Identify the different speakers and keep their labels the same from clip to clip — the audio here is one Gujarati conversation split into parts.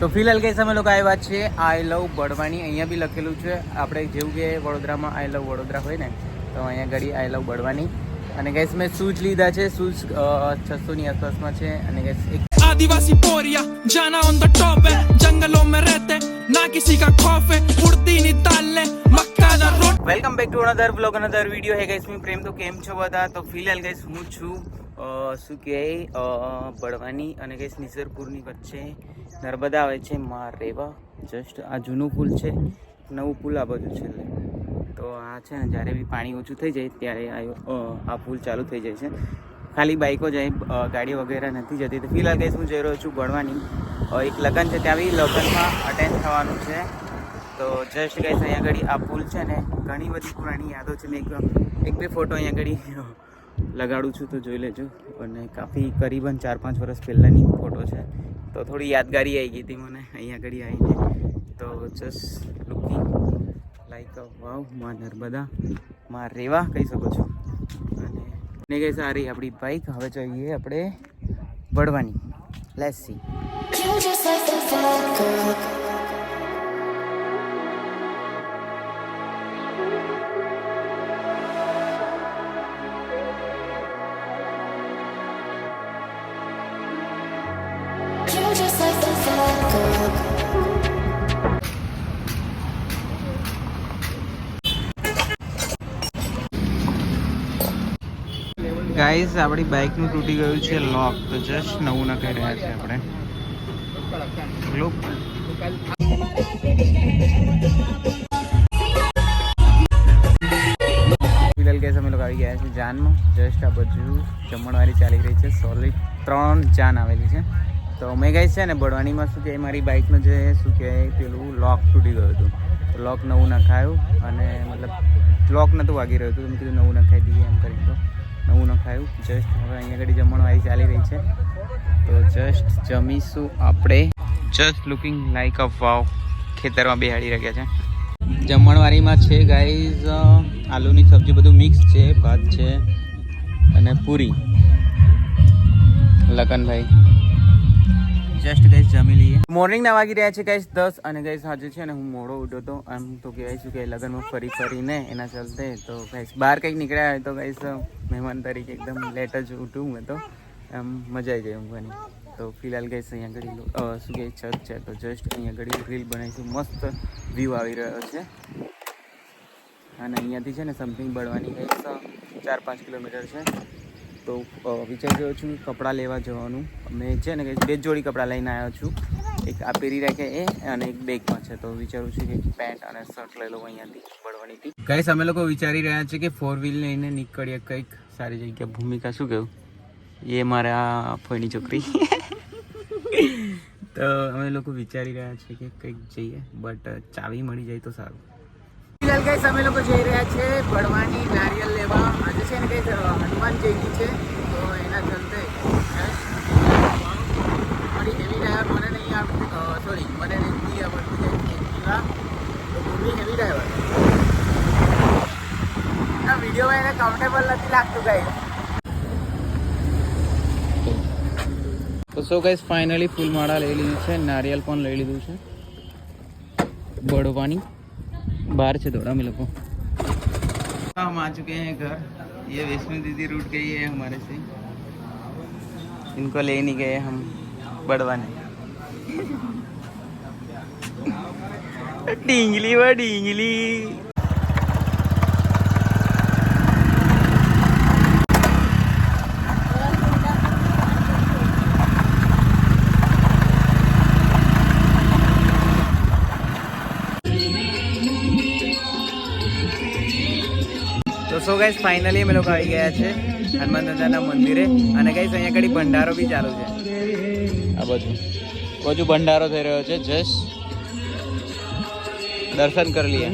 Speaker 1: તો ફિલહાલ કઈ અમે લોકો આવ્યા છે આઈ લવ બળવાની. અહીંયા બી લખેલું છે આપણે જેવું કે વડોદરામાં આઈ લવ વડોદરા હોય ને, તો અહીંયા ઘડી આઈ લવ બળવાની. અને ગેસ મેં શૂઝ લીધા છે. શૂઝ 600 ની આસપાસમાં છે. અને ગેસ એક
Speaker 2: आदिवासी पोरिया जाना ऑन द टॉप है जंगलों में रहते ना किसी का खौफ है उड़ती नहीं ताले मक्का दा road.
Speaker 1: Welcome back to another vlog another video. હે ગાઈસ હું પ્રેમ. તો કેમ છો બધા? તો ફિલહાલ ગાઈસ હું છું શું કહે બળવાની અને ગાઈસ નિસરપુરની વચ્ચે નર્મદા આવે છે માર રેવા. જસ્ટ આ જૂનું પુલ છે, નવું પુલ આ બાજુ છે. તો આ છે ને જ્યારે બી પાણી ઓછું થઈ જાય ત્યારે આ પુલ ચાલુ થઈ જાય છે. ખાલી બાઇકો જાય, ગાડી વગેરે નથી જતી. તો ફિલહાલ ગાઈસ હું જઈ રહ્યો છું બળવાની. એક લગ્ન છે, ત્યાં બી લગ્નમાં અટેન્ડ થવાનું છે. તો જસ્ટ ગાઈસ અહીંયા આગળ આ પુલ છે ને ઘણી બધી પુરાણી યાદો છે. મેં એક બે ફોટો અહીંયા આગળ લગાડું છું, તો જોઈ લેજો. અને કાફી કરીબન 4-5 વર્ષ પહેલાંની ફોટો છે. તો થોડી યાદગારી આવી ગઈ હતી મને અહીંયા આગળ આવીને. તો જસ્ટ લુકિંગ લાઈક વાવ માં નર્મદા માં રેવા કહી શકો છો. અને ગઈ સારી આપણી બાઈક. હવે જોઈએ આપણે બળવાની. Let's see. ગાઈઝ આપણી બાઇકનું તૂટી ગયું છે લોક. તો જસ્ટ નવું નખાઈ રહ્યા છે આપણે. લુક ફિલહાલ ગેસ અમે લોકો આવી ગયા છે જાનમાં. જસ્ટ આ બાજુ જમણવારી ચાલી રહી છે. સોલિડ 3 જાન આવેલી છે. તો મેં ગાઈઝ છે ને બળવાનીમાં શું કહે મારી બાઇકનું જે શું કહે પેલું લોક તૂટી ગયું હતું. તો લોક નવું નખાયું અને મતલબ લોક નહોતું વાગી રહ્યું હતું. મેં કીધું નવું નખાઈ દઈએ એમ કરીને. તો નવું નખાયું. જસ્ટ હવે અહીંયા આગળ જમણવારી ચાલી રહી છે. તો જસ્ટ જમીશું આપણે. જસ્ટ લુકિંગ લાઈક અ વાવ. ખેતરમાં બેહાડી રહ્યા છે. જમણવારીમાં છે ગાઈઝ આલુની સબ્જી બધું મિક્સ છે. ભાત છે અને પૂરી. લગનભાઈ જસ્ટ ગાઈઝ જમી લઈએ. મોર્નિંગના વાગી રહ્યા છે ગાઈઝ 10. અને ગાઈઝ આજે છે ને હું મોડો ઉઠ્યો હતો. આમ તો કહેવાય છું કે લગ્નમાં ફરીને એના ચલતે તો ગાઈઝ બહાર કંઈક નીકળ્યા હોય તો ગાઈઝ મહેમાન તરીકે એકદમ લેટ જ ઉઠું મેં. તો આમ મજા આવી જાય ઊંઘવાની. તો ફિલહાલ ગાઈઝ અહીંયા આગળ શું કહે છત છે. તો જસ્ટ અહીંયા આગળ રીલ બનાવીશું. મસ્ત વ્યૂ આવી રહ્યો છે. અને અહીંયાથી છે ને સમથિંગ બળવાની ગાઈઝ 4-5 કિલોમીટર છે. તો વિચારી રહ્યો છું કપડાં લેવા જવાનું. મેં છે ને કંઈ 2 જોડી કપડાં લઈને આવ્યો છું. એક આ પહેરી રાખે એ અને એક બેગમાં છે. તો વિચારું છું કે પેન્ટ અને શર્ટ લઈ લઉં અહીંયાથી બળવાનીથી. ગાઈસ અમે લોકો વિચારી રહ્યા છીએ કે 4 વ્હીલ લઈને નીકળીએ કંઈક સારી જગ્યા. ભૂમિકા શું કહ્યું? એ મારા ફોઈની છોકરી. તો અમે લોકો વિચારી રહ્યા છીએ કે કંઈક જઈએ, બટ ચાવી મળી જાય તો સારું. ફિલહાલ ગાઈસ અમે લોકો જઈ રહ્યા છે બળવાની નારિયેલ લેવા. આજે છે ને કંઈક હનુમાન જયંતિ છે. તો એના ચલતે મારી હેવી ડ્રાઈવર મને નહીં આવડતી. સોરી મને નથી આવડતી એક્ટિવા. તો ભૂમિ હેવી ડ્રાઈવર. આ વિડીયોમાં એને કમ્ફર્ટેબલ નથી લાગતું ગાઈસ. તો સો ગાઈસ ફાઇનલી ફૂલ માળા લઈ લીધું છે. નારિયેલ પણ લઈ લીધું છે. બળવાની बाहर से दौड़ा हम लोग हम आ चुके हैं घर. ये वैष्णो दीदी रूट गई है हमारे से. इनको ले नहीं गए हम बड़वाने. ढींगली व ढींगली. તો સો ગાઈસ ફાઇનલી અમે લોકો આવી ગયા છે હનુમાન દાદાના મંદિરે. અને ગાઈસ અહીંયા આગળ ભંડારો બી ચાલુ છે. આ બધું ભંડારો થઈ રહ્યો છે. જસ્ટ દર્શન કરી લઈએ.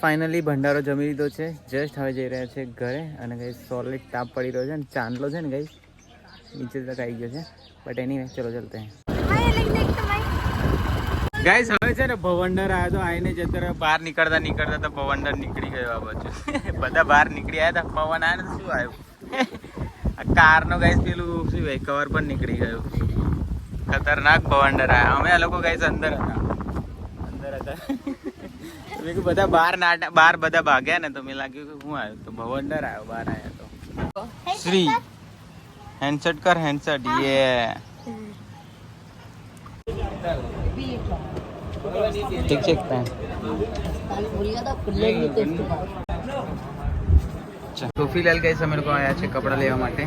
Speaker 1: ફાઇનલી ભંડારો જમી લીધો છે. જસ્ટ હવે જઈ રહ્યા છે ઘરે. અને ગાઈસ સોલિડ તાપ પડી રહ્યો છે. અને ચાંદલો છે ને ગાઈસ નીચે તક આવી ગયો છે. બટ એની ચલો ચલતે हैं. ગાઈસ હવે છે ને ભવંડર આવ્યો તો આવીને જતા બહાર નીકળતા તો ભવંડર નીકળી ગયો. આ બાજુ બધા બહાર નીકળી આવ્યા હતા. પવન આવ્યો તો શું આવ્યું? આ કારનો ગાઈસ પેલું શું ભાઈ કવર પણ નીકળી ગયું. ખતરનાક ભવંડર આયા. અમે આ લોકો ગાઈસ અંદર હતા મેં કીધું બધા બહાર બધા ભાગ્યા ને તો મેં લાગ્યું કે હું આવ્યો તો ભવંડર આવ્યો બહાર આવ્યા તો શ્રી હેન્ડસેટ કર હેન્ડસેટ યે ઠીક છે પેન तो फिलहाल गाइस हम लोग आया છે કપડા લેવા માટે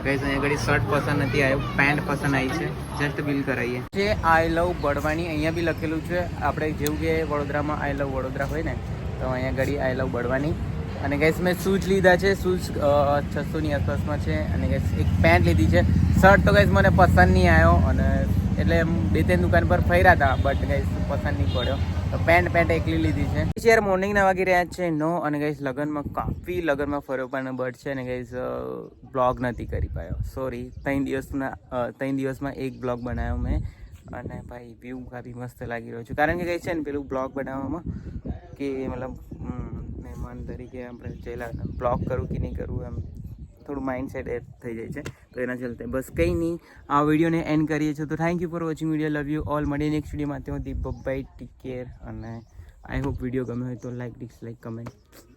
Speaker 1: ગાइस અહીંયા ઘડી શર્ટ પસંદ નથી આવ્યો પેન્ટ પસંદ આવી છે જસ્ટ બિલ કરાવીએ છે આઈ લવ બડવાણી અહીંયા બી લખેલું છે આપણે જેવું કે વડોદરામાં આઈ લવ વડોદરા હોય ને તો અહીંયા ઘડી આઈ લવ બડવાણી અને ગાઈસ મેં શૂઝ લીધા છે શૂઝ 600 ની આસપાસમાં છે અને ગાઈસ એક પેન્ટ લીધી છે શર્ટ તો ગાઈસ મને પસંદ નહીં આવ્યો અને એટલે બે ત્રણ દુકાન પર ફર્યા હતા બટ ગાઈસ પસંદ નહીં પડ્યો તો પેન્ટ એકલી લીધી છે યાર મોર્નિંગના વાગી રહ્યા છે 9 અને ગાઈસ લગનમાં કાફી લગનમાં ફર્યો પણ બટ છે ને ગાઈસ બ્લોગ નથી કરી પાયો સોરી 3 દિવસમાં એક બ્લોગ બનાવ્યો મેં અને ભાઈ વ્યૂ કાફી મસ્ત લાગી રહ્યો છે કારણ કે ગાઈસ છે ને પેલું બ્લોગ બનાવવામાં કે મતલબ મહેમાન તરીકે આપણે ચેલા બ્લોગ કરું કે નહીં કરવું એમ થોડું માઇન્ડસેટ થઈ જાય છે તો એના ચલતે બસ કંઈ નહીં આ વિડીયોને એન્ડ કરીએ છીએ તો thank you for watching video love you all મળીએ નેક્સ્ટ વિડીયોમાં ત્યાં સુધી બાય ટેક કેર અને આઈ હોપ વિડીયો ગમ્યો હોય તો લાઈક ડિસલાઈક કમેન્ટ